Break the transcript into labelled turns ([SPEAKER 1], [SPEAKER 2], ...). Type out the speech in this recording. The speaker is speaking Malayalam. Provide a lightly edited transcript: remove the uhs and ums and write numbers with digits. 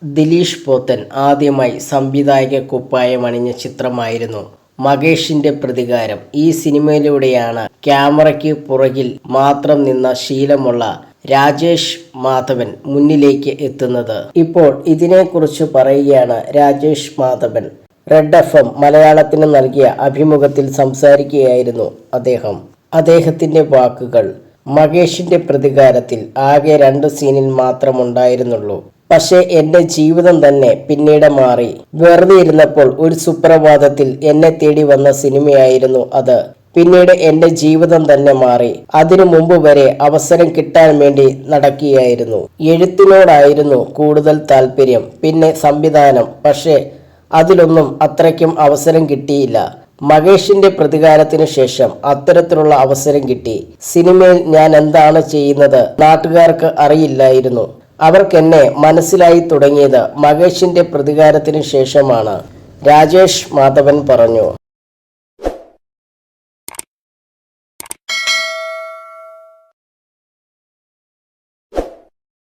[SPEAKER 1] ദിലീഷ് പോത്തൻ ആദ്യമായി സംവിധായക കുപ്പായമണിഞ്ഞ ചിത്രമായിരുന്നു മകേഷിന്റെ പ്രതികാരം. ഈ സിനിമയിലൂടെയാണ് ക്യാമറയ്ക്ക് പുറകിൽ മാത്രം നിന്ന ശീലമുള്ള രാജേഷ് മാധവൻ മുന്നിലേക്ക് എത്തുന്നത്. ഇപ്പോൾ ഇതിനെക്കുറിച്ച് പറയുകയാണ് രാജേഷ് മാധവൻ. റെഡ് FM മലയാളത്തിന് നൽകിയ അഭിമുഖത്തിൽ സംസാരിക്കുകയായിരുന്നു അദ്ദേഹത്തിന്റെ വാക്കുകൾ. മകേഷിന്റെ പ്രതികാരത്തിൽ ആകെ 2 സീനിൽ മാത്രമുണ്ടായിരുന്നുള്ളൂ. പക്ഷേ എന്റെ ജീവിതം തന്നെ പിന്നീട് മാറി. വെറുതെ ഇരുന്നപ്പോൾ ഒരു സുപ്രഭാതത്തിൽ എന്നെ തേടി വന്ന സിനിമയായിരുന്നു അത്. പിന്നീട് എന്റെ ജീവിതം തന്നെ മാറി. അതിനു മുമ്പ് വരെ അവസരം കിട്ടാൻ വേണ്ടി നടക്കുകയായിരുന്നു. എഴുത്തിനോടായിരുന്നു കൂടുതൽ താല്പര്യം, പിന്നെ സംവിധാനം. പക്ഷേ അതിലൊന്നും അത്രയ്ക്കും അവസരം കിട്ടിയില്ല. മകേഷിന്റെ പ്രതികാരത്തിന് ശേഷം അത്തരത്തിലുള്ള അവസരം കിട്ടി. സിനിമയിൽ ഞാൻ എന്താണ് ചെയ്യുന്നത് നാട്ടുകാർക്ക് അറിയില്ലായിരുന്നു. അവർക്കെന്നെ മനസ്സിലായി തുടങ്ങിയത് മകേഷിന്റെ പ്രതികാരത്തിന് ശേഷമാണ്, രാജേഷ് മാധവൻ പറഞ്ഞു.